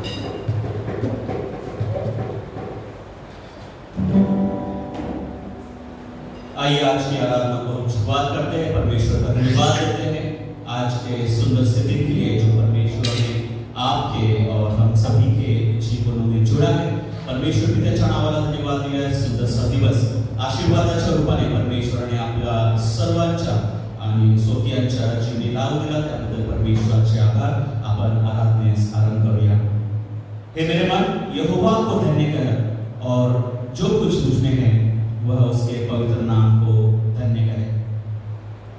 आइए आज की आराधना को हम शुरुआत करते हैं। परमेश्वर का धन्यवाद देते हैं आज के सुंदर से दिन के लिए जो परमेश्वर ने आपके और हम सभी के जीवनों में जुड़ा है। परमेश्वर पिता चणावाला धन्यवाद दिया है सुंदर सा दिवस आशीर्वादाच्या रूपाने परमेश्वराने आपल्या सर्वांच्या आणि सोबत्यांच्या जीवनी लाभ दिला त्याबद्दल परमेश्वराचे आभार। आपण आराधनेस आरंभ करूया। हे मेरे मन यहोवा को धन्य कर और जो कुछ मुझ में है वह उसके पवित्र नाम को धन्य करे।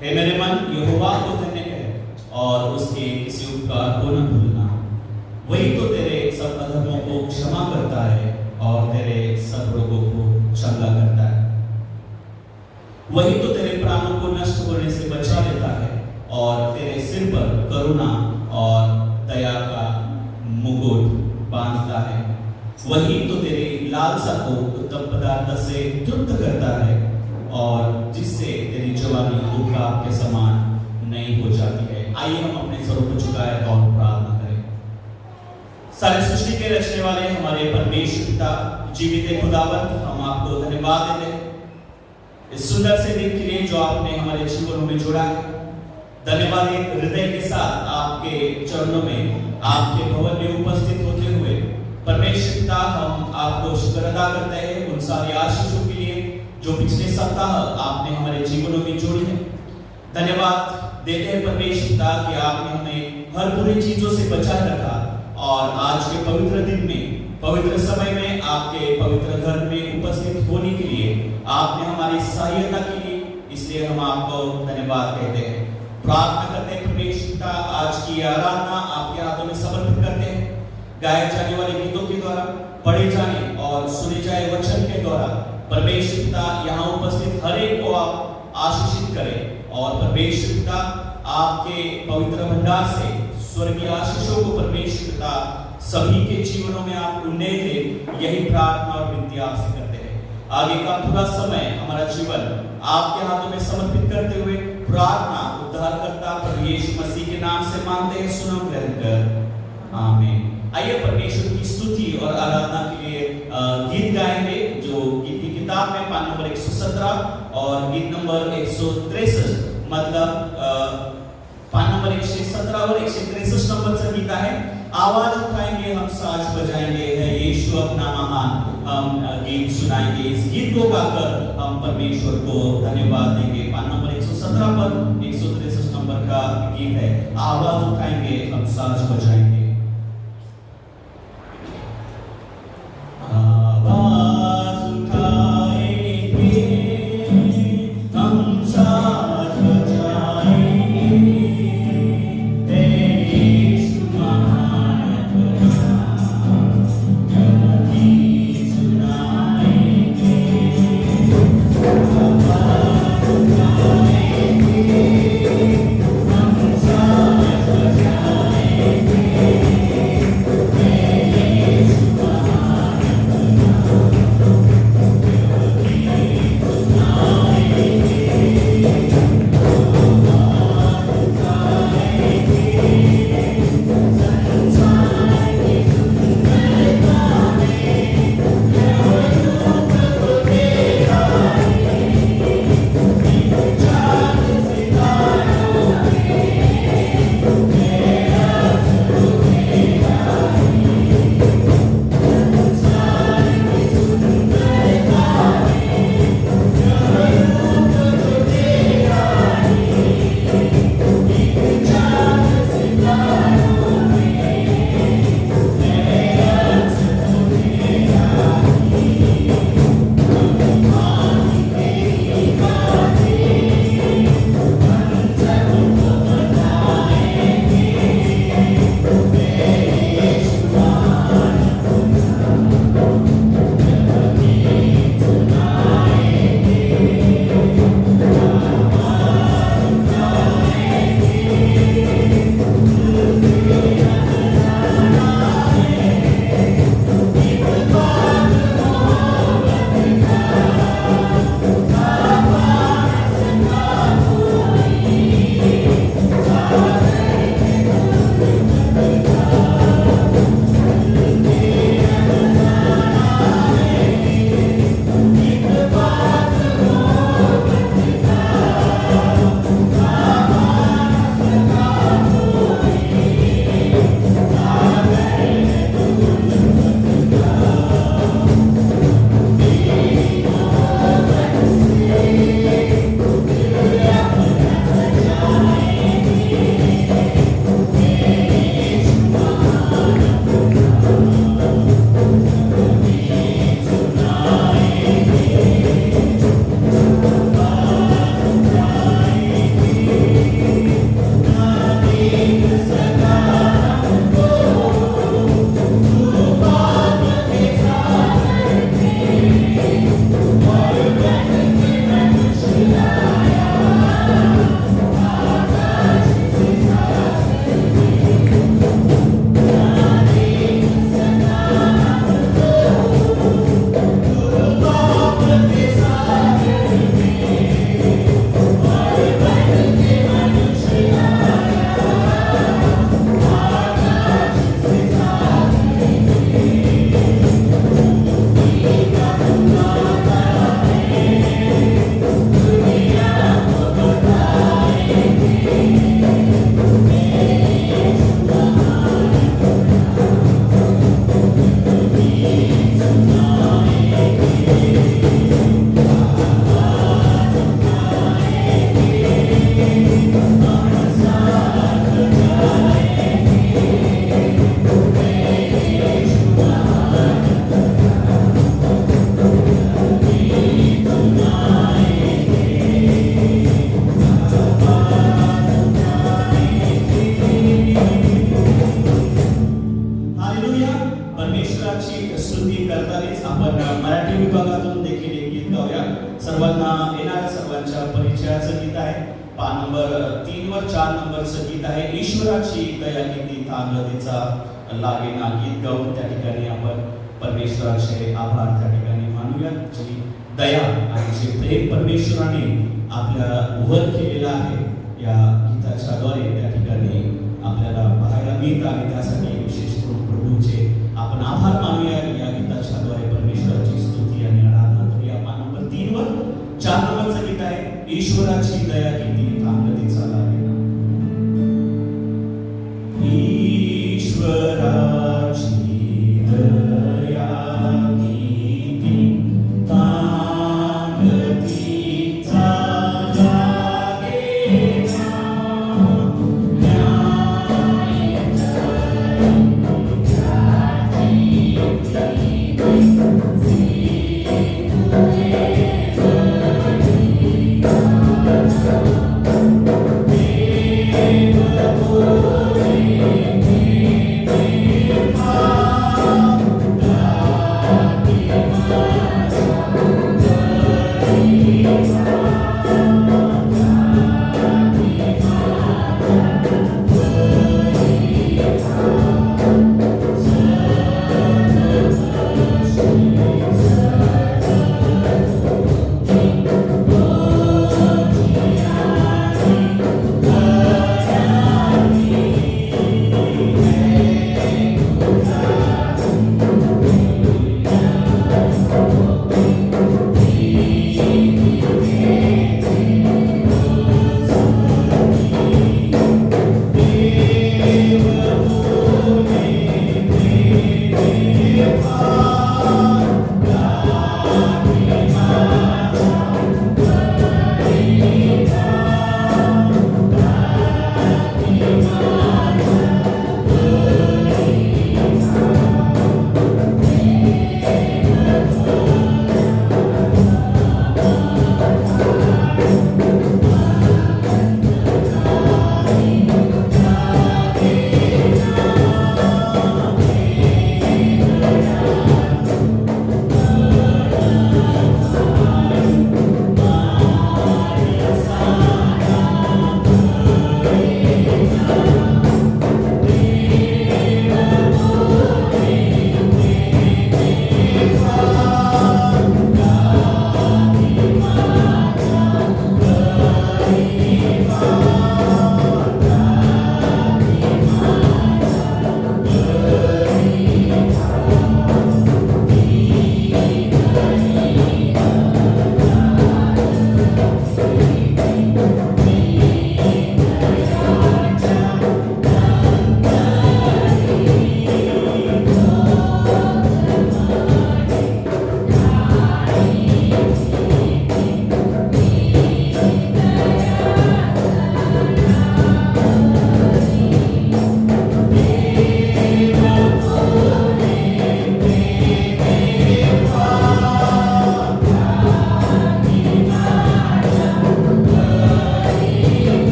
हे मेरे मन यहोवा को धन्य करे और उसके किसी उपकार को न भूलना। वही तो तेरे सब अधर्मों को क्षमा करता है और तेरे सब रोगों को चंगा करता है। वही तो तेरे प्राणों को नष्ट होने से बचा लेता है और तेरे सिर पर करुणा और दया का मुकुट बांधता है। वही तो तेरी लालसा को उत्तम पदार्थ से तृप्त करता है और जिससे तेरी जवानी उपराग के समान नई हो जाती है। आइए हम अपने स्वरूप को झुकाएं और प्रार्थना करें। सारे सृष्टि के रचने वाले हमारे परमेश्वर पिता जीवित खुदावंत, हम आपको धन्यवाद देते हैं इस सुंदर से दिन के लिए जो आपने हमारे जीवनों में जोड़ा है। धन्यवाद हृदय के साथ आपके चरणों में आपके भवन में उपस्थित होते हुए परमेश्वर पिता हम आपको शुक्र अदा करते हैं उन सारी आशीषों के लिए जो पिछले सप्ताह आपने हमारे जीवनों में जोड़ी है। धन्यवाद देते हैं परमेश्वर पिता कि आपने हमें हर बुरी चीजों से बचाए रखा और आज के पवित्र दिन में पवित्र समय में आपके पवित्र घर में उपस्थित होने के लिए आपने हमारी सहायता की ली, इसलिए हम आपको धन्यवाद कहते हैं। प्रार्थना करते हैं परमेश्वर पिता आज की आराधना आपके हाथों में समर्पित करते हैं। गाए जाने वाले गीतों के द्वारा पढ़े जाने और सुने जाए वचन के द्वारा परमेश्वर पिता यहाँ उपस्थित हर एक को आप आशीषित करें और परमेश्वर पिता आपके पवित्र भंडार से स्वर्गीय आशीषों को परमेश्वर पिता सभी के जीवनों में आप उन्नति दें, यही प्रार्थना और विनती आपसे करते हैं। आगे का पूरा समय हमारा जीवन आपके हाथों में समर्पित करते हुए प्रार्थना उद्धारकर्ता प्रभु यीशु मसीह के नाम से मांगते हैं, सुनो ग्रहण कर आमीन। आइए परमेश्वर की स्तुति और आराधना के लिए गीत गाएंगे जो गीत की किताब में पान नंबर 117 और गीत नंबर 163 मतलब पान नंबर 117 और 163 नंबर से गीत है। आवाज उठाएंगे हम, साज बजाएंगे, है यीशु अपना महान, हम गीत सुनाएंगे। इस गीत को गाकर हम परमेश्वर को धन्यवाद देंगे। पान नंबर 117 पर 163 नंबर का गीत है। आवाज उठाएंगे हम, साज बजाएंगे। हम साथ बजाएंगे। परमेश्वराची स्तुती करतानाच आपण मराठी विभागातून देखील एक गीत गाऊया. सर्वांना येणाऱ्या सर्वांच्या परिचयाचं गीत आहे. पान नंबर 3 वर 4 नंबरचं गीत आहे. ईश्वराची दया किती तांगतीचा लागेना. गीत गाऊन त्या ठिकाणी आपण परमेश्वराचे आभार त्या ठिकाणी मानूया. जी दया आणि जे प्रेम परमेश्वराने आपल्या केलेलं आहे या गीताच्या द्वारे त्या ठिकाणी आपल्याला पाहायला मिळतं आणि त्यासाठी विशेष करून प्रभूचे आपण आभार मानूया. या गीताच्या द्वारे परमेश्वराची स्तुती आणि आराधना करूया. पान नंबर 3 वर 4 नंबरचं गीत आहे. ईश्वराची दया किती तांगतीचा लागेना. ईश्वराची दया किती तांगतीचा लागेना. न्याय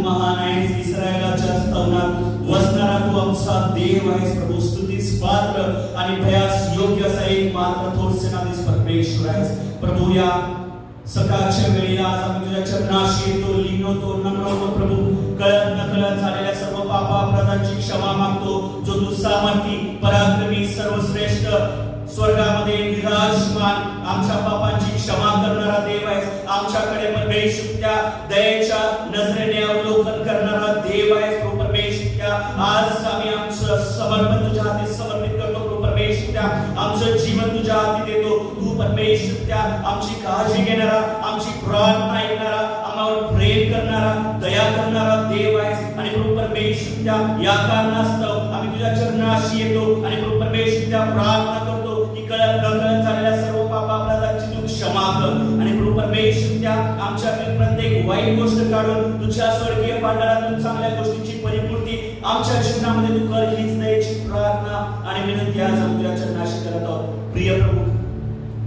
महान आहेस, इस्रायलाच्या स्तवनात वसणारा तू आमचा देव आहेस प्रभू. स्तुतीस पात्र आणि भयास योग्य असा एक मात्र थोर सेनाधीश परमेश्वर आहेस प्रभू. या सकाळच्या वेळी आज आम्ही तुझ्या चरणाशी येतो, लीनवतो, नम्र होतो प्रभू. कळत नकळत झालेल्या सर्व पापापराधांची क्षमा मागतो. जो तू सामर्थी, पराक्रमी, सर्वश्रेष्ठ, स्वर्गामध्ये विराजमान, आमच्या पापांची क्षमा करणारा देव आहेस. आमच्याकडे परमेश्वर त्या दयेच्या नजरेने अवलोकन करणारा देव आहेस प्रभू परमेश्वर. आज आम्ही आमचं समर्पण तुझ्या हाती समर्पित करतो प्रभू परमेश्वर. आमचं जीवन तुझ्या हाती देतो. तू परमेश्वर आमची काळजी घेणारा, आमची प्रार्थना ऐकणारा, आम्हावर प्रेम करणारा, दया करणारा देव आहेस. आणि प्रभू परमेश्वर या कारणास्तव आम्ही तुझ्या चरणाशी येतो आणि प्रभू परमेश्वर प्रार्थना करतो की कळत नकळत झालेल्या सर्व पापापराधांची तू क्षमा कर. आणि प्रभू परमेश्वर आमच्यातील प्रत्येक वाईट गोष्ट काढून तुझ्या स्वर्गीय भांडारातून चांगल्या गोष्टींची परिपूर्ती आमच्या जीवनामध्ये तू कर, हीच दयेची प्रार्थना आणि विनंती आज आम्ही तुझ्या चरणाशी करत आहोत. प्रिय प्रभू,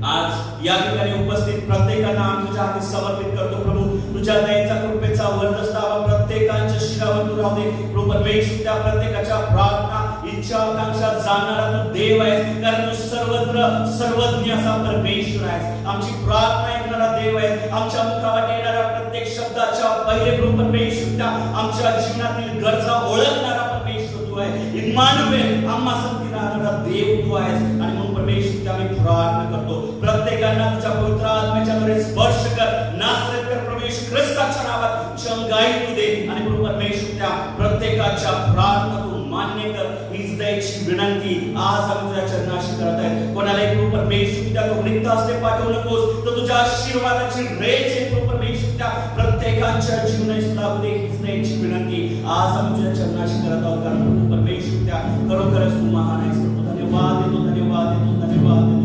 आज या ठिकाणी उपस्थित प्रत्येकांना आम्ही तुझ्या हाती समर्पित करतो प्रभू. तुझ्या दयेचा कृपेचा वर्धस्तावा प्रत्येकाच्या शिरावर तू राहू दे प्रभू परमेश्वर. त्या प्रत्येकाच्या प्रार्थना, इच्छा, आकांक्षा जाणणारा तू देव आहेस, कारण तू सर्वत्र सर्वज्ञ असा परमेश्वर आहेस. आमची प्रार्थना ऐकणारा देव आहेस. आमच्या मुखावर येणाऱ्या प्रत्येक शब्दाच्या पहिले प्रभू परमेश्वर आमच्या जीवनातील गरजा ओळखणारा परमेश्वर तू आहे. इम्मानुएल, आम्हा संगती राहणारा देव तू आहेस. आणि म्हणून परमेश्वर आम्ही प्रार्थना करतो प्रत्येकांना तुझ्या पवित्र आत्म्याच्या द्वारे स्पर्श कर, नासरेतकर प्रभू येशू ख्रिस्ताच्या नावात चंगाई तू दे. आणि प्रभू परमेश्वर त्या प्रत्येकाच्या प्रार्थना तू मान्य कर, हीच दयेची विनंती आज आम्ही तुझ्या चरणाशी करत आहे. कोणालाही प्रभू परमेश्वर त्या तो रिक्त हस्ते पाठवू नकोस, तर तुझ्या आशीर्वादाची रेष आहे प्रभू परमेश्वर त्या प्रत्येकाच्या जीवनात लागू दे, हीच दयेची विनंती आज आम्ही तुझ्या चरणाशी करत आहोत. कारण प्रभू परमेश्वर त्या खरोखरच तू महान आहेस प्रभू. धन्यवाद देतो, धन्यवाद देतो, धन्यवाद देतो.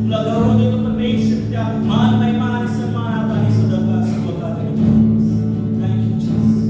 तुला गौरव देतो परमेश्वर. त्या मान, महिमा आणि सन्मान आणि सदाकाळ सर्व कार्य देतो. Thank you Jesus.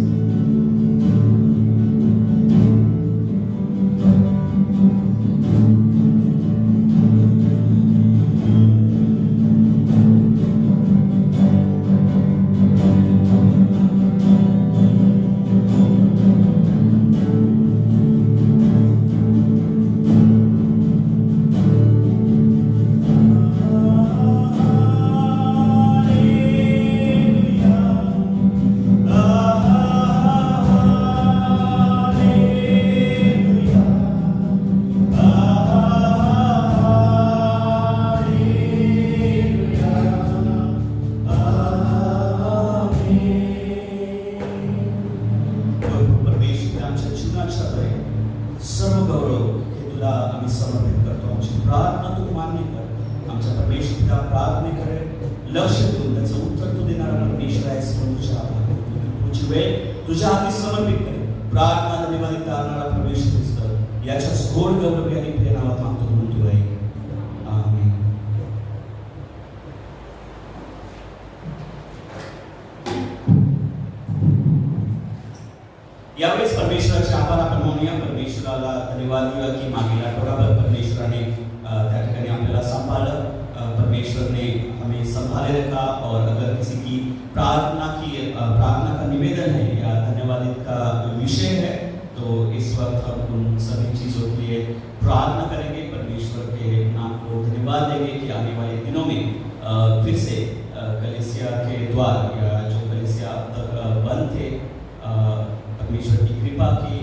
तुझ्या हाती समर्पित करे. प्रार्थना धन्यवाद करणारा परमेश्वर ख्रिस्त याच्या घोर गौरवी आणि प्रिय नावात मागतो म्हणून तू आहे. आमेन. यावेळेस परमेश्वराचे आभार आपण म्हणूया. परमेश्वराला धन्यवाद देऊया की मागील आठवडाभर परमेश्वराने त्या ठिकाणी आपल्याला सांभाळलं. परमेश्वर ने हमें संभाले रखा. और अगर किसी की प्रार्थना का निवेदन है या धन्यवादित का विषय है तो इस वक्त हम उन सभी चीज़ों के लिए प्रार्थना करेंगे. परमेश्वर के नाम को धन्यवाद देंगे कि आने वाले दिनों में फिर से कलीसिया के द्वार या जो कलीसिया अब तक बंद थे, परमेश्वर की कृपा की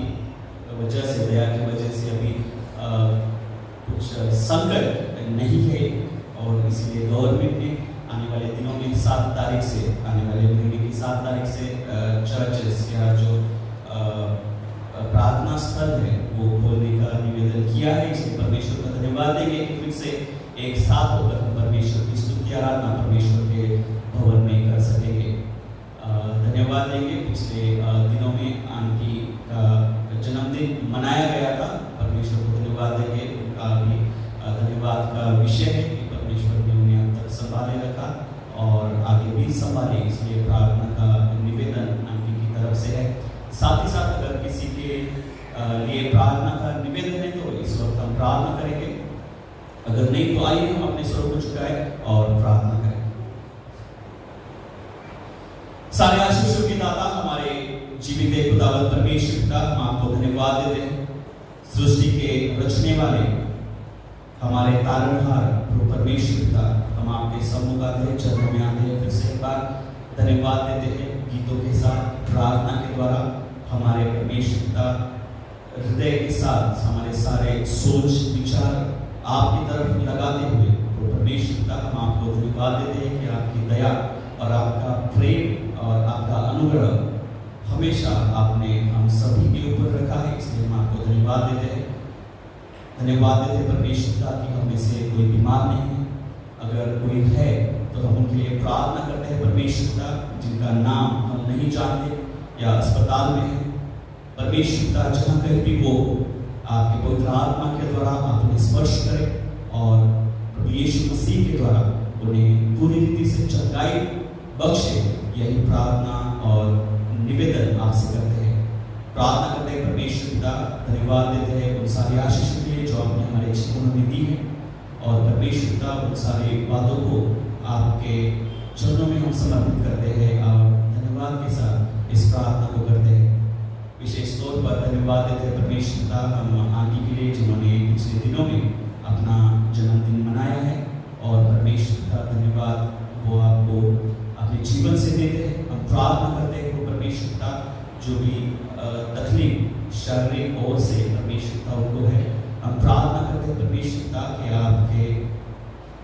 वजह से, दया की वजह से अभी कुछ संकट नहीं है. और इसलिए गवर्नमेंट ने आने वाले दिनों में 7 तारीख से, आने वाले महीने की 7 तारीख से चर्चेस या जो प्रार्थना स्थल है वो खोलने का निवेदन किया है. इसलिए परमेश्वर का धन्यवाद देंगे कि फिर से एक साथ होकर हम परमेश्वर की स्तुति आराधना परमेश्वर के भवन में कर सकेंगे. धन्यवाद देंगे. पिछले दिनों में आंटी का जन्मदिन मनाया गया था. परमेश्वर को धन्यवाद देंगे. उनका भी धन्यवाद का विषय है कि परमेश्वर ने उन्हें अब तक संभाले रखा और आगे भी संभाले. इसलिए प्रार्थना का निवेदन आंटी की तरफ से है. साथ ही साथ अगर किसी के लिए प्रार्थना का निवेदन है तो इस वक्त हम प्रार्थना करेंगे. अगर नहीं तो आइए हम अपने स्वरों को झुकाएं और प्रार्थना करें. सारे आशीषों के दाता हमारे जीवित खुदावंद परमेश्वर पिता, हम आपको धन्यवाद देते हैं। सृष्टि के रचने वाले हमारे तारणहार प्रभु परमेश्वर पिता, हम आपके सम्मुख आते हैं, चरणों में आते हैं, फिर से एक बार धन्यवाद देते हैं। गीतों के साथ, प्रार्थना के द्वारा हमारे परमेश्वर पिता हृदय के साथ हमारे सारे सोच विचार आपकी तरफ लगाते हुए प्रभु परमेश्वर पिता, हम आपको धन्यवाद देते हैं कि आपकी दया और आपका प्रेम और आपका अनुग्रह हमेशा आपने हम सभी के ऊपर रखा है, इसलिए हम आपको धन्यवाद देते हैं। धन्यवाद देते परमेश्वर पिता कि हम में से कोई बीमार नहीं है, अगर कोई है तो हम उनके लिए प्रार्थना करते हैं परमेश्वर पिता, जिनका नाम हम नहीं जानते या अस्पताल में है। परमेश्वर पिता, जहाँ कहीं भी वो आपके पवित्र आत्मा के द्वारा आप उन्हें स्पर्श करें और प्रभु यीशु मसीह के द्वारा उन्हें पूरी रीति से चंगाई बख्शे, यही प्रार्थना और निवेदन आपसे करते हैं। प्रार्थना करते हैं परमेश्वर पिता, धन्यवाद देते हैं उन सारी आशीषों के लिए जो आपने हमारे जीवन में दी है, और परमेश्वर पिता उन सारी बातों को आपके चरणों में हम समर्पित करते हैं और धन्यवाद के साथ इस प्रार्थना को करते हैं। विशेष तौर पर धन्यवाद देते हैं परमेश्वर पिता हम आंटी के लिए, जिन्होंने पिछले दिनों में अपना जन्मदिन मनाया है, और परमेश्वर पिता धन्यवाद वो आपको अपने जीवन से देते हैं। हम प्रार्थना करते हैं वो परमेश्वर पिता जो भी तकलीफ शारीरिक ओर से परमेश्वर पिता उनको है, हम प्रार्थना करते हैं परमेश्वर पिता कि आपके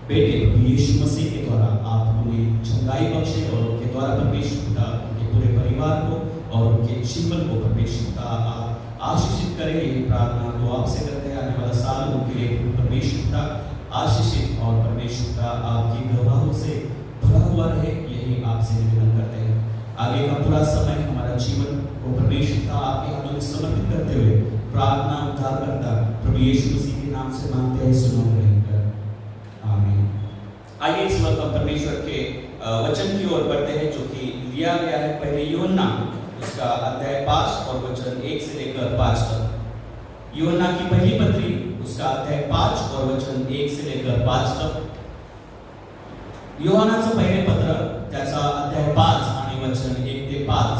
बेटे प्रभु यीशु मसीह के द्वारा आप उन्हें चंगाई बख्शे, और उनके द्वारा परमेश्वर पिता उनके पूरे परिवार को और उनके जीवन को परमेश्वर पिता आप आशीषित करें। यही प्रार्थना तो आपसे करते हैं। आने वाला साल उनके लिए परमेश्वर पिता आशीषित और परमेश्वर पिता आपकी गवाहों से भरा हुआ रहे, यही आपसे निवेदन करते हैं। आगे का पूरा समय हमारा जीवन को परमेश्वर पिता आपके हाथों में समर्पित करते हुए प्रार्थना उद्धारकर्ता प्रभु यीशु मसीह के नाम से मांगते हैं, सुनो ग्रहण कर, आमीन। आइए इस वक्त हम परमेश्वर के वचन की ओर बढ़ते हैं, जो कि लिया गया है पहले यूहन्ना उसका अध्याय 5 और वचन 1 से लेकर 5 तक। यूहन्ना की पहली पत्री उसका अध्याय 5 और वचन 1 से लेकर 5 तक। यूहन्नाचं पहिले पत्र त्याचा अध्याय 5 आणि वचन 1 ते 5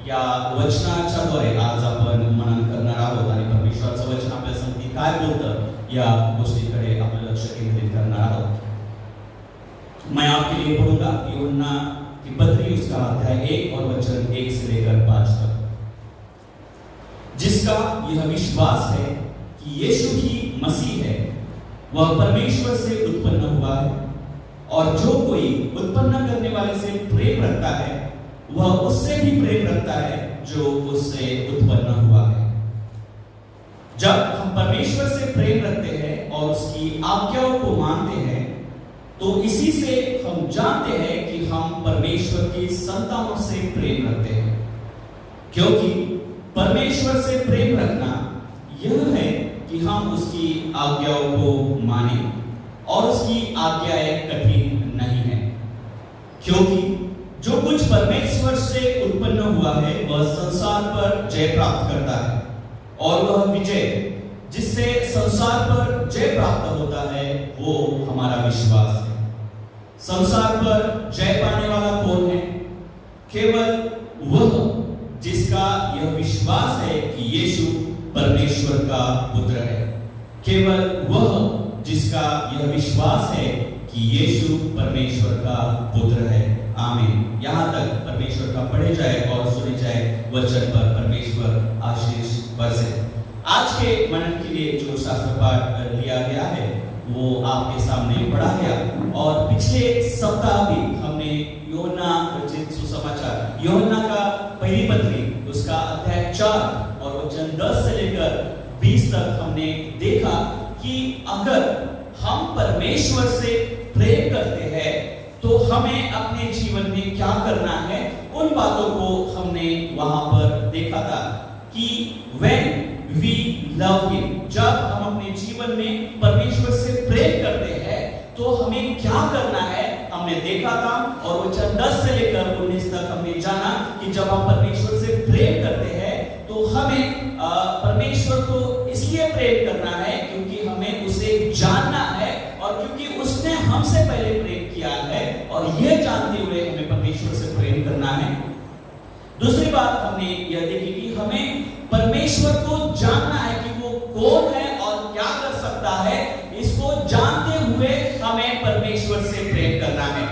या वचनाच्या द्वारे आज आपण मनन करणार आहोत, आणि परमेश्वराचं वचन आपल्या संगती काय बोलतं या गोष्टीकडे आपलं लक्ष केंद्रित करणार आहोत। मैं आपके लिए पढ़ूंगा यूहन्ना की पत्री उसका अध्याय 1 और वचन 1 से लेकर 5 तक। जिसका यह विश्वास है कि यीशु ही मसीह है, वह परमेश्वर से उत्पन्न हुआ है, और जो कोई उत्पन्न करने वाले से प्रेम रखता है वह उससे भी प्रेम रखता है जो उससे उत्पन्न हुआ है। जब हम परमेश्वर से प्रेम रखते हैं और उसकी आज्ञाओं को मानते हैं, तो इसी से हम जानते हैं कि हम परमेश्वर की संतानों से प्रेम रखते हैं, क्योंकि परमेश्वर से प्रेम रखना यह है कि हम उसकी आज्ञाओं को माने, और उसकी आज्ञाएं कठिन नहीं है। क्योंकि जो कुछ परमेश्वर से उत्पन्न हुआ है वह संसार पर जय प्राप्त करता है, और वह विजय जिससे संसार पर जय प्राप्त होता है वो हमारा विश्वास है। संसार पर जय पाने वाला कौन है? केवल वह जिसका यह विश्वास है कि यीशु परमेश्वर का पुत्र है। केवल वह जिसका यह विश्वास है कि यीशु परमेश्वर का पुत्र है। आमीन। यहाँ तक परमेश्वर का पढ़े जाए और सुने जाए वचन पर परमेश्वर आशीष बरसे। आज के मनन के लिए जो शास्त्र पाठ लिया गया है वो आपके सामने पढ़ा गया, और पिछले सप्ताह भी हमने यूहन्ना रचित सुसमाचार यूहन्ना का पहली पत्री उसका अध्याय 4 और वचन 10 से लेकर 20 तक हमने देखा कि अगर हम परमेश्वर से प्रेम करते हैं तो हमें अपने जीवन में क्या करना है, उन बातों को हमने वहां पर देखा था कि when we love him, जब हम अपने जीवन में परमेश्वर से प्रेम करते हैं तो हमें क्या करना है हमने देखा था, और वचन 10 से लेकर 19 तक हमने जाना कि जब हम परमेश्वर से प्रेम करते हैं तो हमें परमेश्वर को इसलिए प्रेम करना है क्योंकि हमें उसे जानना है, और क्योंकि उसने हमसे पहले प्रेम किया है, और यह जानते हुए हमें परमेश्वर से प्रेम करना है। दूसरी बात हमने यह देखी कि हमें परमेश्वर को जानना है कि वो कौन है और क्या कर सकता है। इसको जानते हुए हमें परमेश्वर से प्रेम करना है।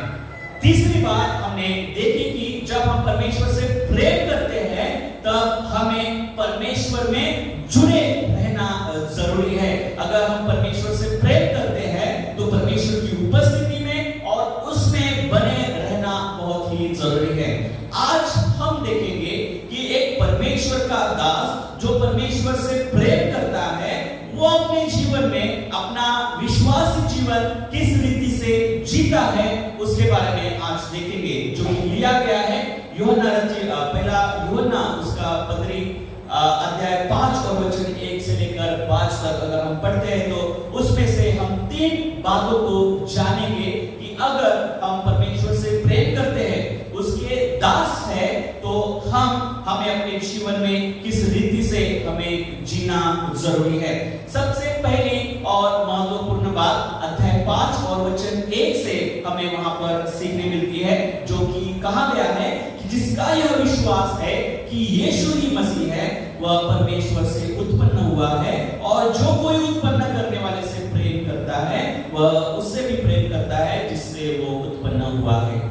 तीसरी बात हमने देखी कि जब हम परमेश्वर से प्रेम करते हैं तब हमें परमेश्वर में जुड़े रहना जरूरी है। अगर हम परमेश्वर से प्रेम करते हैं तो परमेश्वर की उपस्थिति में और उसमें बने रहना बहुत ही जरूरी है। आज हम देखेंगे कि एक परमेश्वर का दास जो परमेश्वर से प्रेम करता है वो अपने जीवन में अपना विश्वासी जीवन किस रीति से जीता है उसके बारे में आज देखेंगे, जो लिया गया है यूहन्ना पहला यूहन्ना उसका पत्री अध्याय 5 और वचन 1 से लेकर 5 तक अगर हम पढ़ते हैं तो उसमें से हम 3 बातों को जानेंगे कि अगर हम परमेश्वर से प्रेम करते हैं, उसके दास है, तो हमें अपने जीवन में किस रीति से हमें जीना जरूरी है। सबसे पहली और महत्वपूर्ण बात अध्याय 5 और वचन 1 से हमें वहां पर सीखने मिलती है, जो कि कहा गया है कि जिसका यह विश्वास है कि यीशु ही मसीह है वह परमेश्वर से उत्पन्न हुआ है, और जो कोई उत्पन्न करने वाले से प्रेम करता है वह उससे भी प्रेम करता है जिससे वो उत्पन्न हुआ है।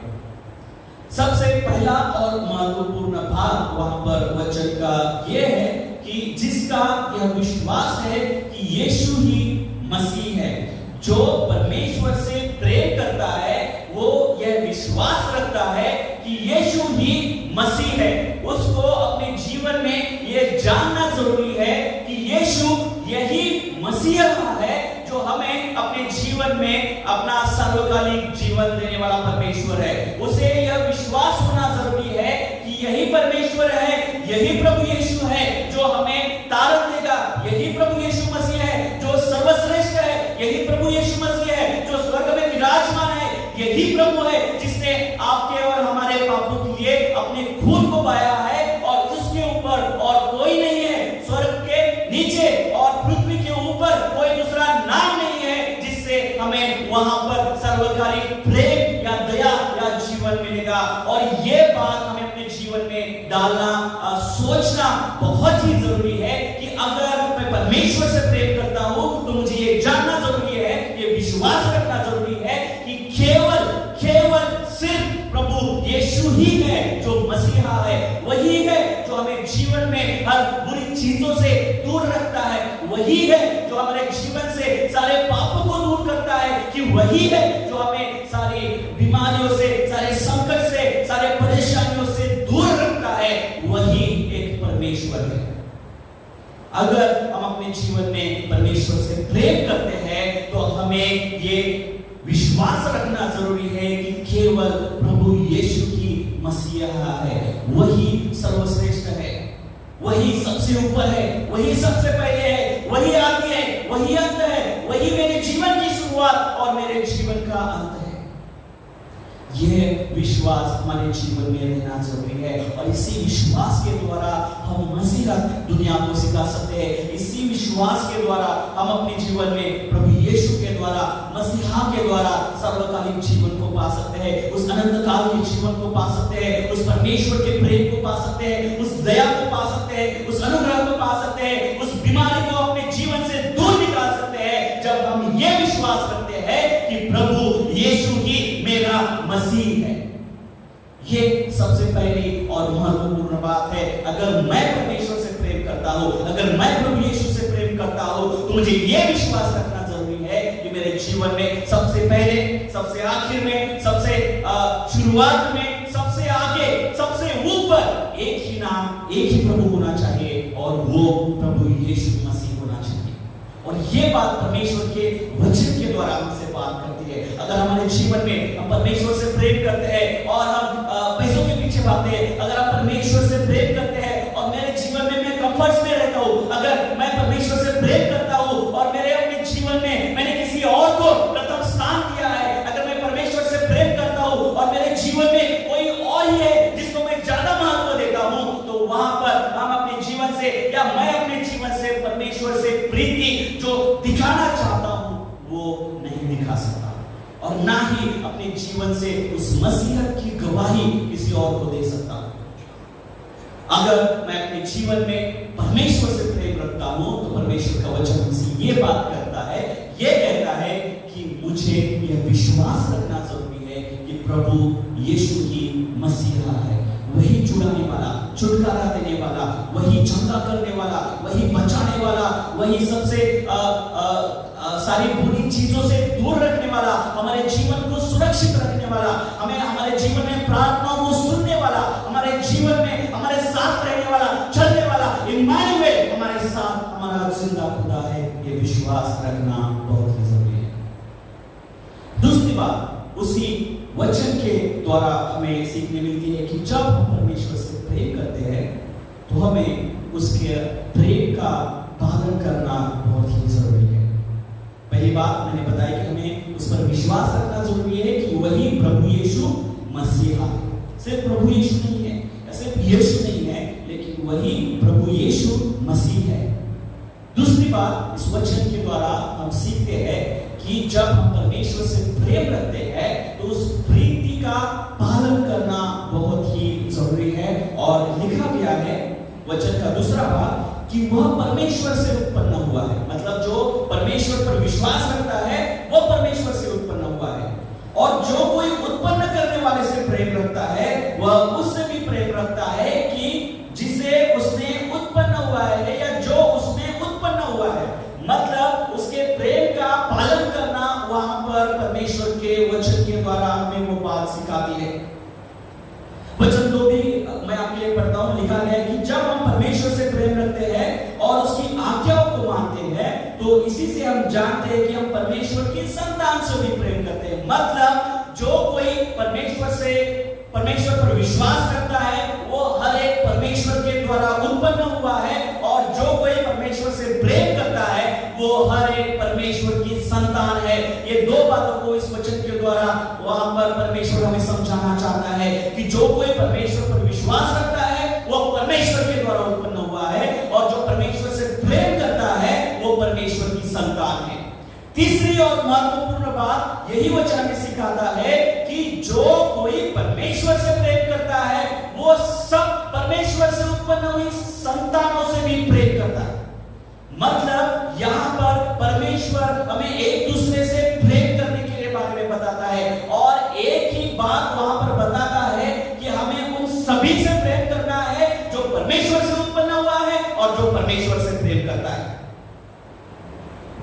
सबसे पहला और महत्वपूर्ण भाग वहां पर वचन का यह है कि जिसका यह विश्वास है कि यीशु ही मसीह है। जो परमेश्वर से प्रेम करता है वो यह विश्वास रखता है कि यीशु ही मसीह है। उसको अपने जीवन में यह जानना जरूरी है कि यीशु यही मसीह है जो हमें अपने जीवन में अपना सर्वकालिक जीवन देने वाला परमेश्वर है। उसे यह विश्वास होना जरूरी है कि यही परमेश्वर है, यही प्रभु यीशु है जो हमें तारक देगा, यही प्रभु यीशु मसीह है जो सर्वश्रेष्ठ है, यही प्रभु यीशु मसीह है जो स्वर्ग में विराजमान है, यही प्रभु है जिसने आपके और हमारे पापों के लिए अपने खून को बहाया है, और उसके ऊपर और कोई नहीं है। स्वर्ग के नीचे और पृथ्वी के ऊपर कोई दूसरा नाम नहीं है जिससे हमें वहां पर सर्वकालिक प्रेम या दया या जीवन मिलेगा। और ये बात हमें अपने जीवन में डालना सोचना बहुत ही जरूरी है कि अगर मैं परमेश्वर से प्रेम करता हूं तो मुझे ये जानना जरूरी है, ये विश्वास रखना जरूरी है कि केवल सिर्फ प्रभु यीशु ही है जो मसीहा है, वही है जो हमें जीवन में हर बुरी चीजों से दूर रखता है, वही है जो हमारे जीवन से सारे पापों को दूर करता है, कि वही है जो हमें सारी बीमारियों से, सारे संकट से, सारे परेशानियों से दूर रखता है, वही एक परमेश्वर है। अगर हम अपने जीवन में परमेश्वर से प्रेम करते हैं तो हमें ये विश्वास रखना जरूरी है कि केवल प्रभु यीशु की मसीहा है, वही सर्वश्रेष्ठ है, वही सबसे ऊपर है, वही सबसे पहले है, वही आदि है, वही अंत है, वही मेरे जीवन की शुरुआत और मेरे जीवन का अंत है। यह विश्वास हमारे जीवन में रहना जरूरी है, और इसी विश्वास के द्वारा हम मसीहत दुनिया को सिखा सकते हैं। इसी विश्वास के द्वारा हम अपने जीवन में प्रभु यीशु के द्वारा, मसीहा के द्वारा सर्वकालिक जीवन को पा सकते हैं, उस अनंत काल के जीवन को पा सकते हैं, उस परमेश्वर के प्रेम को पा सकते हैं, उस दया को पा सकते हैं, उस अनुग्रह को पा सकते हैं, उस बीमारी को अपने जीवन से दूर निकाल सकते हैं जब हम ये विश्वास करते हैं कि प्रभु यीशु ही मेरा मसीह है। ये सबसे पहली और महत्वपूर्ण बात है। अगर मैं परमेश्वर से प्रेम करता हूं, अगर मैं प्रभु यीशु से प्रेम करता हूं, तो मुझे यह विश्वास रखना जरूरी है कि मेरे जीवन में सबसे पहले, सबसे आखिर में, सबसे शुरुआत में, सबसे आगे, सबसे ऊपर एक ही नाम, एक ही प्रभु होना चाहिए, और वो प्रभु यीशु मसीह होना चाहिए। और ये बात परमेश्वर के वचन के द्वारा हमसे बात करती है। अगर हमारे जीवन में हम परमेश्वर से प्रेम करते हैं और हम पैसों के पीछे भागते हैं, अगर हम परमेश्वर से प्रेम करते हैं और मेरे जीवन में मैं कंफर्ट्स में रहता हूं, अगर मैं परमेश्वर से प्रेम करता हूं और मेरे अपने जीवन में मैंने किसी और को प्रथम स्थान दिया है, अगर मैं परमेश्वर से प्रेम करता हूं और मेरे जीवन में कोई और ही है जिसको मैं ज्यादा महत्व देता हूं, तो वहां पर हम अपने जीवन से या मैं अपने जीवन से परमेश्वर से प्रीति जो दिखाना चाहता हूं वो नहीं दिखा सकता, और ना ही अपने जीवन से उस मसीहत की गवाही किसी और को दे सकता। अगर मैं अपने जीवन में परमेश्वर से प्रेम रखता हूं तो परमेश्वर का वचन हमसे ये बात करता है, ये कहता है कि मुझे यह विश्वास रखना जरूरी है कि प्रभु यीशु की मसीहा है, वही छुड़ाने वाला, छुटकारा देने वाला, वही चंगा करने वाला, वही बचाने वाला, वही सबसे सारी बुरी चीजों से दूर रखने वाला, हमारे जीवन को सुरक्षित रखने वाला, हमें हमारे जीवन में प्रार्थनाओं को सुनने वाला, हमारे जीवन में हमारे साथ रहने वाला, चलने वाला, इम्मानुएल हमारे साथ हमारा जिंदा खुदा है। ये विश्वास रखना बहुत ही जरूरी है। दूसरी बात, उसी वचन के द्वारा हमें सीखने मिलती है कि जब हम परमेश्वर से प्रेम करते हैं तो हमें उसके प्रेम का पालन करना बहुत ही जरूरी है। पहली बात मैंने बताया कि हमें उस पर विश्वास रखना जरूरी है कि वही प्रभु यीशु मसीहा है। सिर्फ प्रभु यीशु नहीं है, सिर्फ यीशु नहीं है, लेकिन वही प्रभु यीशु मसीह है। दूसरी बात, इस वचन के द्वारा हम सीखते हैं कि जब हम परमेश्वर से प्रेम रखते हैं तो उस प्रीति का पालन करना बहुत ही जरूरी है। और लिखा गया है वचन का दूसरा भाग कि वह परमेश्वर से उत्पन्न हुआ है, मतलब जो परमेश्वर पर विश्वास रखता है वो परमेश्वर से उत्पन्न हुआ है। और जो कोई उत्पन्न करने वाले से प्रेम रखता है वह उससे भी प्रेम रखता है कि जिसे उसने उत्पन्न हुआ है या जो उसने उत्पन्न हुआ है। मतलब उसके प्रेम का पालन करना वहां पर परमेश्वर के वचन के द्वारा हमें वो बात सिखाती है। वचन 2 भी मैं आपके लिए पढ़ता हूं, लिखा है कि जब हम परमेश्वर से प्रेम रखते हैं और उसकी आज्ञाओं को मानते हैं तो इसी से हम जानते हैं कि हम परमेश्वर की संतान से भी प्रेम करते हैं। मतलब जो कोई परमेश्वर पर विश्वास करता है वो हर एक परमेश्वर के द्वारा उत्पन्न हुआ है, और जो कोई परमेश्वर से प्रेम करता है वो हर एक परमेश्वर की संतान है। ये दो बातों को इस वचन के द्वारा वहां पर परमेश्वर हमें समझाना चाहता है कि जो कोई परमेश्वर पर विश्वास रखता है वो परमेश्वर के द्वारा उत्पन्न हुआ है, और जो परमेश्वर से प्रेम करता है वो परमेश्वर की संतान है। तीसरी और महत्वपूर्ण बात यही वचन हमें सिखाता है कि जो कोई परमेश्वर से प्रेम करता है वो सब परमेश्वर से उत्पन्न हुई संतानों से भी प्रेम करता है। मतलब यहां पर परमेश्वर हमें एक दूसरे से प्रेम करने के बारे में बताता है, और एक ही बात वहां पर बताता है कि हमें उन सभी से प्रेम करना है जो परमेश्वर से उत्पन्न हुआ है और जो परमेश्वर से प्रेम करता है।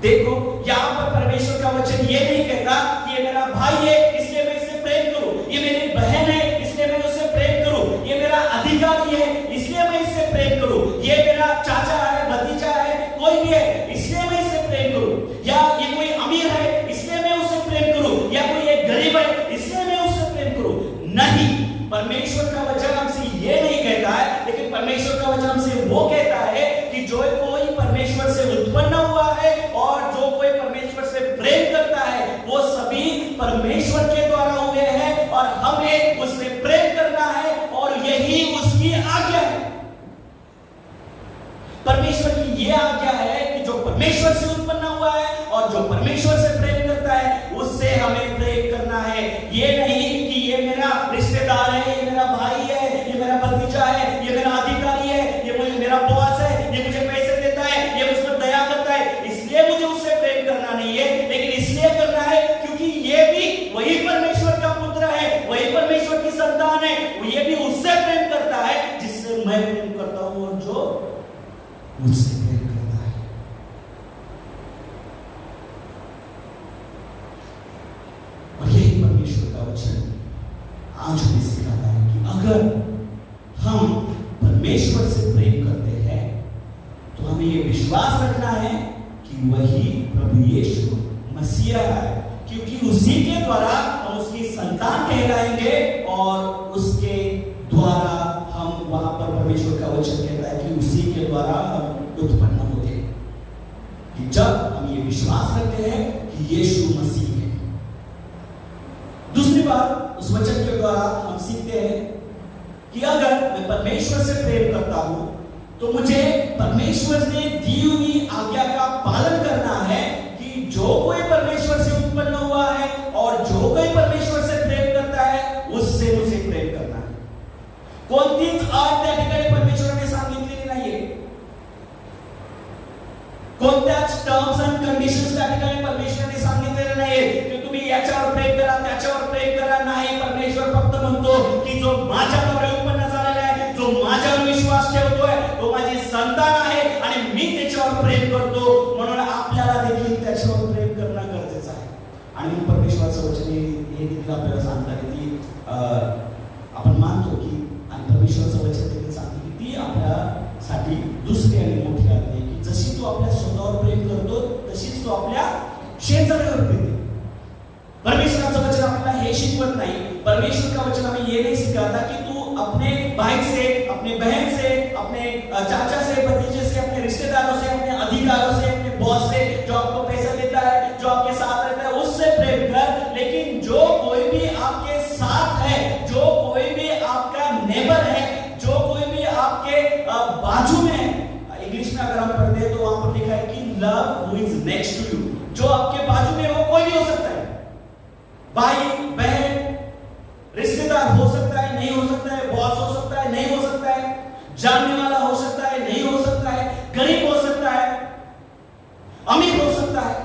देखो यहां पर परमेश्वर का वचन ये नहीं कहता कि ये मेरा भाई है इसलिए मैं इससे प्रेम करूं, ये मेरी बहन है इसलिए मैं उससे प्रेम करूं, ये मेरा अधिकारी है इसलिए मैं इससे प्रेम करूं, ये मेरा चाचा है, भतीजा है, कोई भी है इसलिए मैं इससे प्रेम करूं, या ये कोई अमीर है इसलिए मैं उससे प्रेम करूं, या कोई एक गरीब है इसलिए मैं उससे प्रेम करूं। नहीं, परमेश्वर का वचन हमसे ये नहीं कहता है, लेकिन परमेश्वर का वचन हमसे वो कहता है कि जो कोई परमेश्वर से उत्पन्न हुआ है और जो कोई परमेश्वर से प्रेम करता है वो सभी परमेश्वर के द्वारा हुए हैं, और हमें उससे प्रेम करना है, और यही उसकी आज्ञा है। परमेश्वर की ये आज्ञा है कि जो परमेश्वर से उत्पन्न हुआ है और जो परमेश्वर से प्रेम करता है उससे हमें प्रेम करना है। ये नहीं कि ये मेरा रिश्तेदार है, ये मेरा भाई है, ये मेरा भतीजा है, ये मेरा अधिकारी है, ये मेरा बॉस है, ये मुझे पैसे देता है, ये मुझ पर दया करता है, इसलिए मुझे उससे प्रेम करना नहीं है, लेकिन इसलिए करना है क्योंकि ये भी वही परमेश्वर का पुत्र है, वही परमेश्वर की संतान है, ये भी उससे प्रेम करता है जिससे मैं प्रेम करता हूं और जो मुझसे प्रेम करता है। और यही परमेश्वर का वचन आज हमें सिखाता है कि अगर हम परमेश्वर से प्रेम करते हैं तो हमें यह विश्वास रखना है कि वही प्रभु यीशु मसीहा है, क्योंकि उसी के द्वारा हम उसकी संतान कहलाएंगे, और उसके द्वारा हम वहां पर परमेश्वर का वचन कहता है कि उसी के द्वारा हम उत्पन्न होते हैं, कि जब हम ये विश्वास रखते हैं कि यीशु मसीह है। दूसरी बात, उस वचन के द्वारा हम सीखते हैं कि अगर मैं परमेश्वर से प्रेम करता हूं तो मुझे परमेश्वर ने दी हुई आज्ञा का पालन करना है, कि जो कोई परमेश्वर से उत्पन्न हुआ है और जो कोई परमेश्वर से प्रेम करता है उससे मुझे प्रेम करना है। कोणतीच आज्ञा त्या ठिकाणी परमेश्वर कोणत्याच टर्म्स अँड कंडिशन्स त्या ठिकाणी परमेश्वराने सांगितलेले नाहीये की तुम्ही याच्यावर प्रेम करा त्याच्यावर प्रेम करा. नाही, परमेश्वर फक्त म्हणतो की जो माझ्याद्वारे उत्पन्न झालेला आहे, जो माझ्यावर विश्वास ठेवतोय, तो माझी संतान आहे आणि मी त्याच्यावर प्रेम करतो. म्हणून आपल्याला देखील त्याच्यावर प्रेम करणं गरजेचं आहे. आणि परमेश्वराचं वचन हे देखील आपल्याला सांगतात की आपण मानतो की आणि परमेश्वराचं वचन देखील सांगते की ती आपल्यासाठी दुसरी आणि मोठी आहे की जशी तू आपल्या स्वतःवर प्रेम करतो तशीच तू आपल्या शेजाऱ्यावर प्रेम. परमेश्वराचं वचन आपल्याला हे शिकवत नाही. परमेश्वर का वचन हमें ये नहीं सिखाता कि तू अपने भाई से, अपने बहन से, अपने चाचा से, भतीजे से, अपने रिश्तेदारों से, अपने अधिकारों से, अपने बॉस से, जो आपको पैसा देता है, जो आपके साथ रहता है, उससे प्रेम कर. लेकिन जो कोई भी आपके साथ है, जो कोई भी आपका नेबर है, जो कोई भी आपके बाजू में है, इंग्लिश में अगर हम पढ़ते हैं तो वहां पर लिखा है कि love who is next to you. जो आपके बाजू में हो कोई भी हो सकता है, भाई बहन, रिश्तेदार हो सकता है, नहीं हो सकता है, बॉस हो सकता है, नहीं हो सकता है, जानने वाला हो सकता है, नहीं हो सकता है, गरीब हो सकता है, अमीर हो सकता है.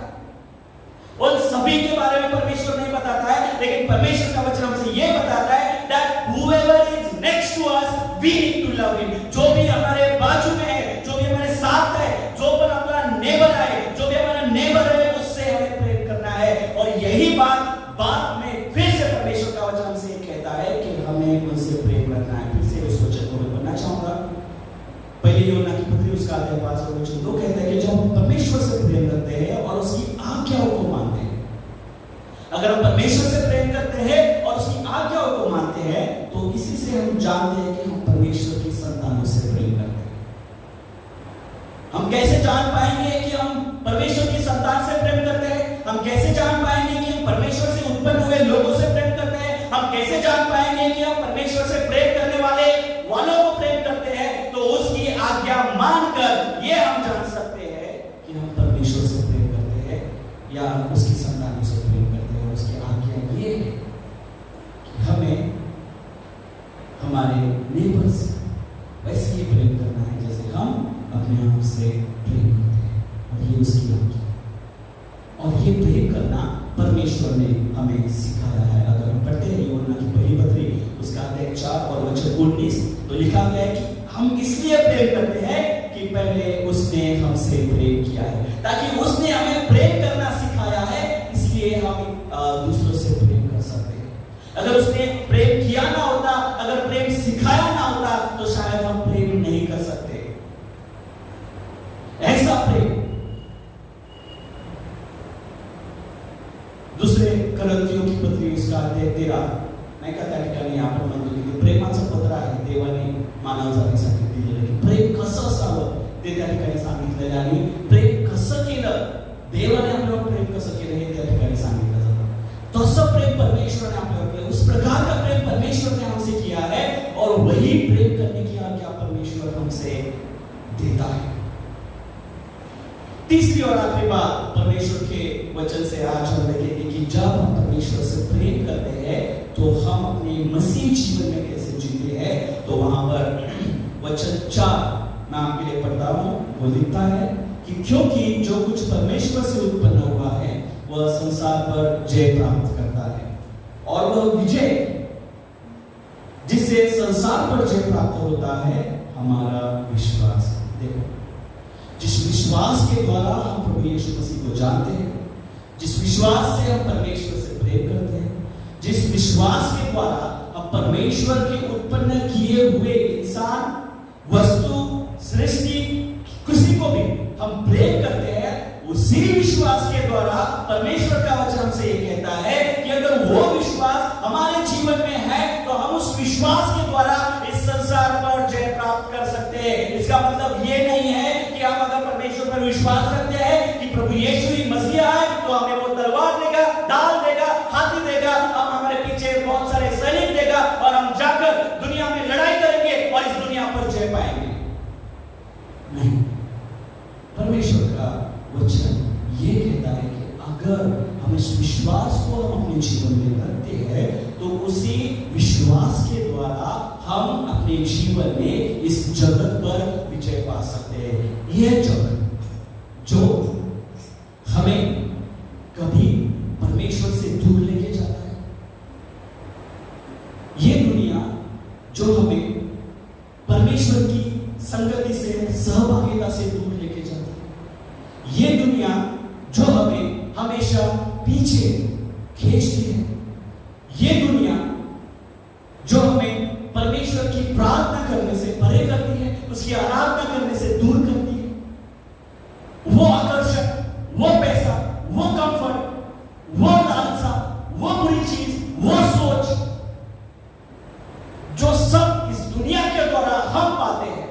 उन सभी के बारे में परमेश्वर नहीं बताता है, लेकिन परमेश्वर का वचन हमसे ये बताता है that whoever is next to us we need to love him. जो भी हमारे बाजू में है, जो भी हमारे साथ है, जो भी हमारा नेबर है, जो भी हमारा नेबर है, उससे हमें प्रेम करना है. और यही बात में फिर से परमेश्वर का वचन हमसे कहता है कि हमें उनसे प्रेम करना है. फिर से उस वचन को मैं पढ़ना चाहूंगा. पहली यूहन्ना की पत्री उसका अध्याय 5 और वचन 2 कहता है कि जब हम परमेश्वर से प्रेम करते हैं और उसकी आज्ञाओं को मानते हैं, अगर हम परमेश्वर से प्रेम करते हैं और उसकी आज्ञाओं को मानते हैं तो इसी से हम जानते हैं कि हम परमेश्वर की संतानों से प्रेम करते हैं. हम कैसे जान पाएंगे कि हम परमेश्वर की संतान से प्रेम करते हैं? हम कैसे जान पाएंगे कि हम परमेश्वर से उत्पन्न हुए लोगों से प्रेम करते हैं? हम कैसे जान पाएंगे कि हम परमेश्वर से प्रेम करने वालों को प्रेम करते हैं? तो उसकी आज्ञा मानकर ये हम जान सकते हैं कि हम परमेश्वर से प्रेम करते हैं या उसकी संतानों से प्रेम करते हैं. और उसकी आज्ञा ये है कि हमें हमारे नेबर्स वैसे ही प्रेम करना है जैसे हम अपने आप से प्रेम करते हैं. और ये उसकी आज्ञा, और ये प्रेम करना परमेश्वर ने हमें सिखाया है. अगर हम पढ़ते हैं यूहन्ना की पहली पत्री उसका अध्याय 4 और वचन 19 तो लिखा गया है कि हम इसलिए प्रेम करते हैं कि पहले उसने हमसे प्रेम किया है. ताकि उसने हमें प्रेम करना सिखाया है, इसलिए हम दूसरों से प्रेम कर सकते हैं. अगर उसने प्रेम किया ना होता, अगर प्रेम सिखाया ना होता तो शायद हम प्रेम नहीं कर सकते. ऐसा प्रेम दुसरे करंथियों की पत्री उसका अध्याय 13 नाही का त्या ठिकाणी आपण म्हणतो की प्रेमाचं पत्र आहे देवाने मानव जातीसाठी दिलेलं की प्रेम कसं असावं ते त्या ठिकाणी सांगितलेलं आणि प्रेम कसं केलं, देवाने आपल्यावर प्रेम कसं केलं हे त्या ठिकाणी सांगितलं जातं. तसं प्रेम परमेश्वर ने आपल्यावर किया, उस प्रकार का प्रेम परमेश्वर ने हमसे किया है और वही प्रेम करने की आज्ञा परमेश्वर हमसे देता है. तीसरी और आखिरी बात परमेश्वर के वचन से आज हम देखेंगे कि जब हम परमेश्वर से प्रेम करते हैं तो हम अपने मसीह जीवन में कैसे जीते हैं. तो वहां पर वचन 4 मैं आपके लिए पढ़ता हूं. वो लिखता है कि क्योंकि जो कुछ परमेश्वर से उत्पन्न हुआ है वह संसार पर जय प्राप्त करता है और वह विजय जिससे संसार पर जय प्राप्त होता है हमारा विश्वास. देखो, जिस विश्वास के द्वारा हम प्रभु यीशु मसीह को जानते हैं, जिस विश्वास से हम परमेश्वर से प्रेम करते हैं, जिस विश्वास के द्वारा हम परमेश्वर के उत्पन्न किए हुए इंसान, वस्तु, सृष्टि किसी को भी हम प्रेम करते हैं, उसी विश्वास के द्वारा परमेश्वर का वचन हमसे ये कहता है कि अगर वो विश्वास हमारे जीवन में है तो हम उस विश्वास के द्वारा इस संसार पर जय प्राप्त कर सकते हैं. इसका मतलब ये नहीं है कि हम अगर परमेश्वर पर विश्वास रखते हैं कि प्रभु यीशु ही मसीहा है तो हमें वो तलवार देगा, डाल देगा, हाथी देगा, हम हमारे पीछे बहुत सारे सैनिक देगा और हम जाकर दुनिया में लड़ाई करेंगे और इस दुनिया पर जय पाएंगे. नहीं, परमेश्वर का वचन ये कहता है कि अगर हम इस विश्वास को हम अपने जीवन में रखते हैं तो उसी विश्वास के द्वारा हम अपने जीवन में इस जगत पर विजय पा सकते हैं. यह जगत जो हमें कभी परमेश्वर से दूर लेके जाता है, ये दुनिया जो हमें परमेश्वर की संगति से, सहभागिता से दूर लेके जाती है, ये दुनिया जो हमें हमेशा पीछे खींचती है, ये दुनिया जो हमें परमेश्वर की प्रार्थना करने से परे करती है, उसकी आराधना करने से दूर करती है, वो आकर्षण, वो पैसा, वो कंफर्ट, वो लालसा, वो बुरी चीज, वो सोच, जो सब इस दुनिया के द्वारा हम पाते हैं,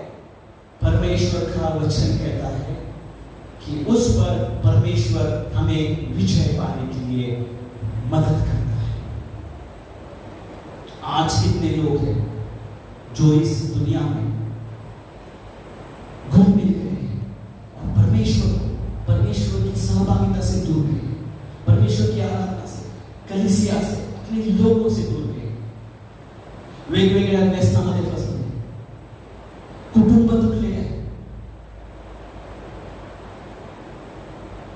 परमेश्वर का वचन कहता है कि उस पर परमेश्वर हमें विजय पाने के लिए मदद करता है। आज कितने लोग हैं जो इस दुनिया में घूम मिल गए हैं और परमेश्वर की सहभागिता से दूर गए, परमेश्वर की आराधना से, कलीसिया से, अपने लोगों से दूर गए, वेगवेगळ्या व्यसनामध्ये फसले, कुटुंब तुटले आहे,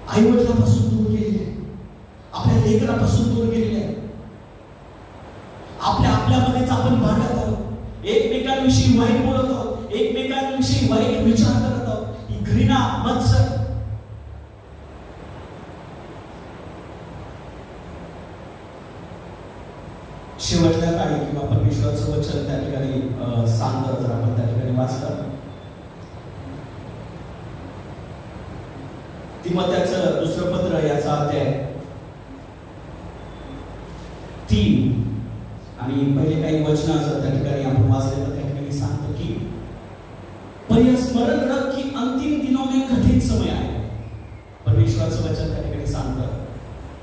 आई वडिलांपासून दूर गेलेले, आपल्या लेकरापासून दूर गेलेले, आपल्यामध्येच आपण भांडत आहोत, एकमेकांविषयी वाईट बोलत आहोत, एकमेकांविषयी वाईट विचार करत आहोत, ही घृणा, मत्सर, शेवटच्या काळी किंवा परमेश्वराचं वचन त्या ठिकाणी सांगतं, जर आपण त्या ठिकाणी वाचलं, तिमोथेचं दुसरं पत्र याचा अध्याय 3 आणि पहिले काही वचन असतात त्या ठिकाणी आपण वाचले, तर त्या ठिकाणी सांगतो की पर यह स्मरण रख कि अंतिम दिनों में कठिन समय आएगा। परमेश्वराचं वचन त्या ठिकाणी सांगतं,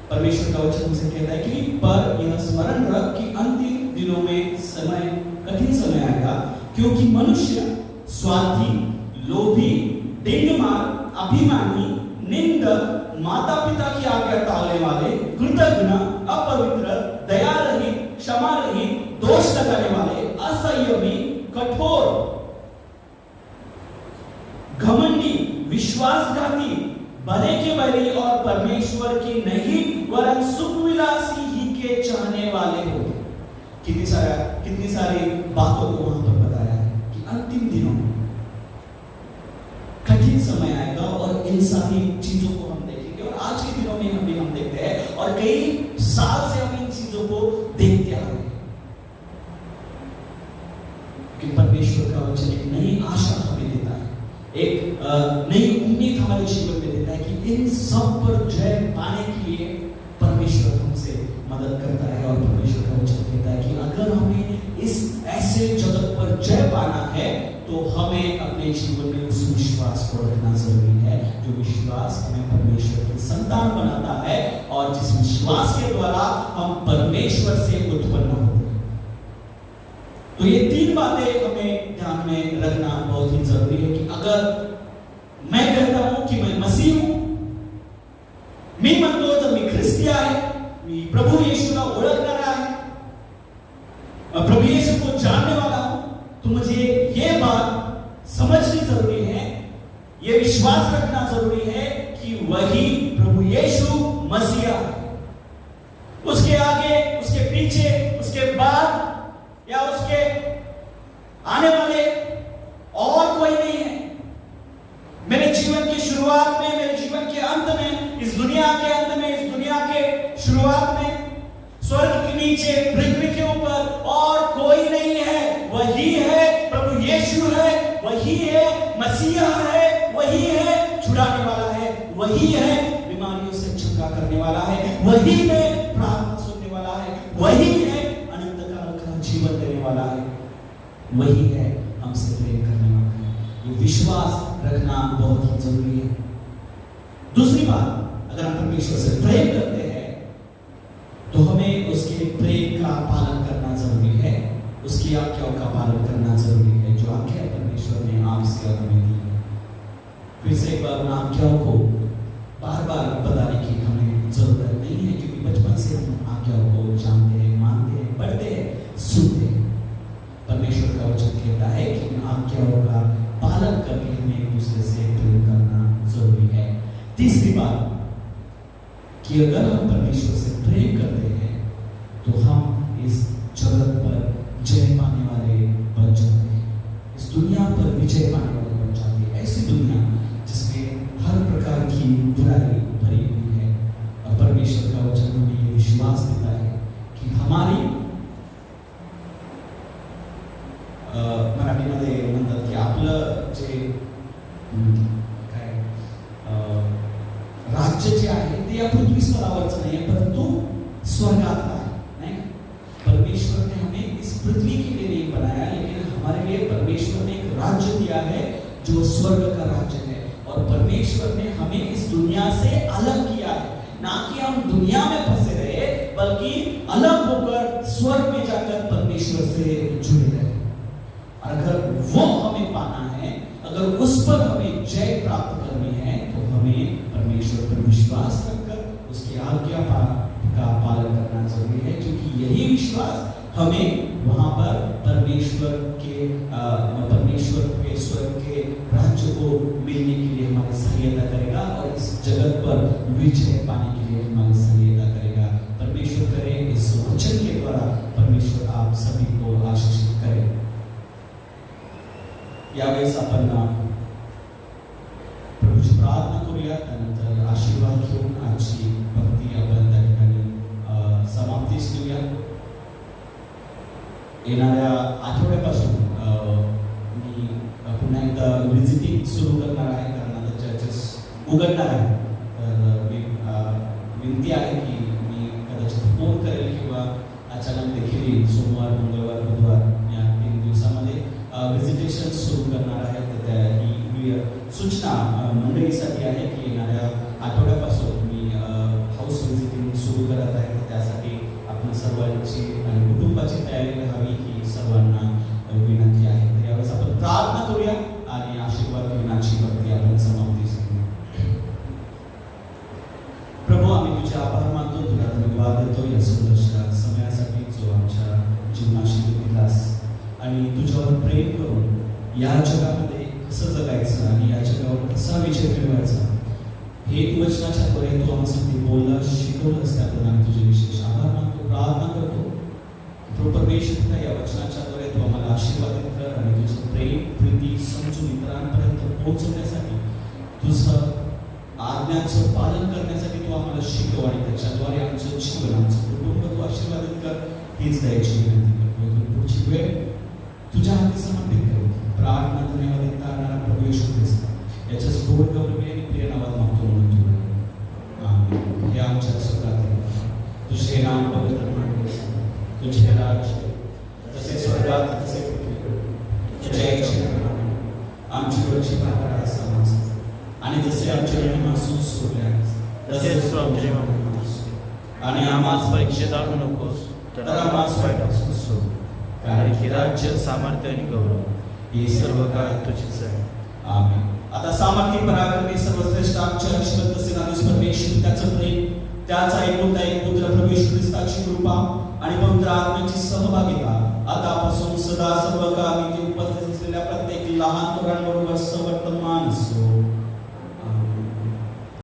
परमेश्वर का वचन हमसे कहता है कि पर यह स्मरण रख कि अंतिम दिनों में कठिन समय आएगा, क्योंकि मनुष्य स्वार्थी, लोभी, डिंगमार, अभिमानी, निंदक, माता पिता की आज्ञा टालने वाले, कृतघ्न, अपवित्र, दया रहित, क्षमा रहित, दोष लगाने वाले, असंयमी, कठोर, घमंडी, विश्वासघाती, भले के भले और परमेश्वर की नहीं वरन सुखविलासी ही के चाहने वाले हो। कितनी सारी बातों को वहां पर बताया है कि अंतिम दिनों में कठिन समय आएगा और इन सारी चीजों को हम देखेंगे, और आज के दिनों में हम देखते हैं, और कई साल से हम इन चीजों को देखते आ रहे हैं कि परमेश्वर का वचन एक नई आशा हमें देता है, एक नई उम्मीद हमारे जीवन में देता है कि इन सब पर जय पाने के लिए परमेश्वर हमसे मदद करता है। और परमेश्वर का वचन कहता है कि अगर हमें इस ऐसे जगत पर जय पाना है तो हमें अपने जीवन में उस विश्वास को रखना जरूरी है, जो विश्वास हमें परमेश्वर की संतान बनाता है और जिस विश्वास के द्वारा हम परमेश्वर से उत्पन्न होते हैं। तो ये 3 बातें हमें ध्यान में रखना बहुत ही जरूरी है कि अगर मैं कहता हूं कि मैं मसीह हूं, मी म्हणतो तर मी ख्रिस्ती आहे, मी प्रभु येशूला ओळखणारा आहे, प्रभु यीशु को जानने वाला हूं, तो मुझे ये बात समझनी जरूरी है, ये विश्वास रखना जरूरी है कि वही प्रभु यीशु मसीहा है। उसके आगे, उसके पीछे, उसके बाद या उसके आने वाले और कोई नहीं है। मेरे जीवन की शुरुआत में, मेरे जीवन के अंत में, इस दुनिया के अंत में, इस दुनिया के शुरुआत में, स्वर्ग के नीचे, पृथ्वी के ऊपर और कोई नहीं है। वही है प्रभु यीशु है, वही है मसीहा है, वही है छुड़ाने वाला है, वही है बीमारियों से छुटकारा करने वाला है, वही है प्रार्थना सुनने वाला है, वही है अनंत काल का जीवन देने वाला है, वही है हमसे प्रेम करने वाला है। ये विश्वास रखना बहुत ही जरूरी है। दूसरी बात, अगर हम परमेश्वर से प्रेम करते हैं तो हमें उसके प्रेम का पालन करना जरूरी है, उसकी आज्ञाओं का पालन करना जरूरी है, जो आज्ञा परमेश्वर ने आपसे और हमें दी है। फिर से एक बार उन आज्ञाओं को बार बार बताने की हमें जरूरत नहीं है, क्योंकि बचपन से हम आज्ञाओं को जानते हैं, मानते हैं, पढ़ते हैं, सुनते हैं। परमेश्वर का वचन कहता है कि इन आज्ञाओं का पालन करके हमें एक दूसरे से प्रेम करना जरूरी है। कि अगर हम परमेश्वर से प्रेम करते हैं तो हम इस जगत पर जय पाने वाले बन जाते हैं, इस दुनिया पर विजय पाने वाले बन जाते हैं। ऐसी दुनिया जिसमें हर प्रकार की बुराई भरी हुई है, और परमेश्वर का वचन हमें ये विश्वास देता है कि हमारी मराठीमध्ये म्हणतात की आपलं जे काय राज्य जे आहे ते या पृथ्वी स्तरावरचं नाही, परंतु स्वर्गातलं आहे, नहीं? परमेश्वर ने हमें इस पृथ्वी के लिए नहीं बनाया, लेकिन हमारे लिए परमेश्वर ने एक राज्य दिया है जो स्वर्ग का राज्य है। और परमेश्वर ने हमें इस दुनिया से अलग किया है, ना कि हम दुनिया में फंसे रहे, बल्कि अलग होकर स्वर्ग में जाकर परमेश्वर से जुड़े रहे। अगर वो हमें पाना है, अगर उस पर हमें जय प्राप्त करनी है, तो हमें परमेश्वर पर विश्वास रखकर उसकी आज्ञा का पालन करना जरूरी है, क्योंकि यही विश्वास हमें वहां पर परमेश्वर के स्वर्ग के राज्य को मिलने के लिए हमारी सहायता करेगा, और इस जगत पर विजय पाने के लिए हमारी सहायता करेगा। परमेश्वर करे इस वचन के द्वारा परमेश्वर आप सभी को आशीषित करे। यावेळेस आपण प्रभूची प्रार्थना करूया, त्यानंतर आशीर्वाद घेऊन आजची भक्ती आपण त्या ठिकाणी समाप्तीस देऊया। येणाऱ्या आठवड्यापासून मी पुन्हा एकदा विजिटिंग सुरू करणार आहे, कारण आता चर्चेस उघडणार आहे। तर विनंती आहे की मी कदाचित फोन करेल किंवा अचानक देखील सोमवार, मंगळवार, बुधवार या 3 दिवसामध्ये विजिटेशन सुरू करणार आहे। तर ही सूचना मंडळीसाठी आहे की येणाऱ्या आठवड्यापासून मी हाऊस विजिटिंग सुरू करत आहे। तर त्यासाठी आपण सर्वांची आणि कुटुंबाची तयारी राहावी ही सर्वांना विनंती आहे। तर यावेळेस आपण प्रार्थना करूया आणि आशीर्वाद घेऊन आजची भक्ती आपण समाप्तीस घेऊया। प्रभू, आम्ही तुझे आभार मानतो, तुला धन्यवाद देतो या सुंदरशा समयासाठी जो आमच्या जीवनाशी दिलास, आणि तुझ्यावर प्रेम करून या जगामध्ये कसं जगायचं आणि या जगावर कसा विजय मिळवायचा हे तू वचनाच्या द्वारे तू आम्हाला बोललास, शिकवलंस, त्याबद्दल आम्ही तुझे विशेष आभार मानतो, प्रार्थना करतो। प्रभू परमेश्वर, या वचनाच्या द्वारे तू आम्हाला आशीर्वादित कर आणि तुझं प्रेम, प्रीती समजून इतरांपर्यंत पोहोचवण्यासाठी, तुझं आज्ञांचं पालन करण्यासाठी तू आम्हाला शिकव, आणि त्याच्याद्वारे आमचं जीवन, आमचं कुटुंब तू आशीर्वादित कर, हीच द्यायची विनंती करतो। पुढची वेळ तुझ्या हाती समर्पित करू। प्रार्थना धन्यवाद देणारा प्रभू येशू ख्रिस्त याच्या गोड गौरवी आणि प्रिय नावात मागतो म्हणून तुला आमेन। हे आमच्या स्वर्गातील तुझे नाम पवित्र मानले, तुझे राज्य जसे स्वर्गात तसे पृथ्वीवर, तुझ्या इच्छेप्रमाणे आमची रोजची भाकर आज आम्हास, आणि जसे आमचे ऋण मासून सोडले तसेच तू आमचे आणि आम्हास परीक्षेत आणू नकोस, तर आम्हास वाईटापासून सोड, कारण की राज्य, सामर्थ्य आणि गौरव हे सर्व काळ तुझेच आहे। आमेन। आता सामर्थ्य, पराक्रमी, सर्वश्रेष्ठ आमच्या अश्वत्थ सेनाधीश परमेश्वर, त्याचं प्रेम, त्याचा एकुलता एक पुत्र प्रभू येशू ख्रिस्ताची कृपा आणि पवित्र आत्म्याची सहभागिता आतापासून सदा सर्व काळ उपस्थित असलेल्या प्रत्येक लहान थोरांबरोबर सवर्तमान असो।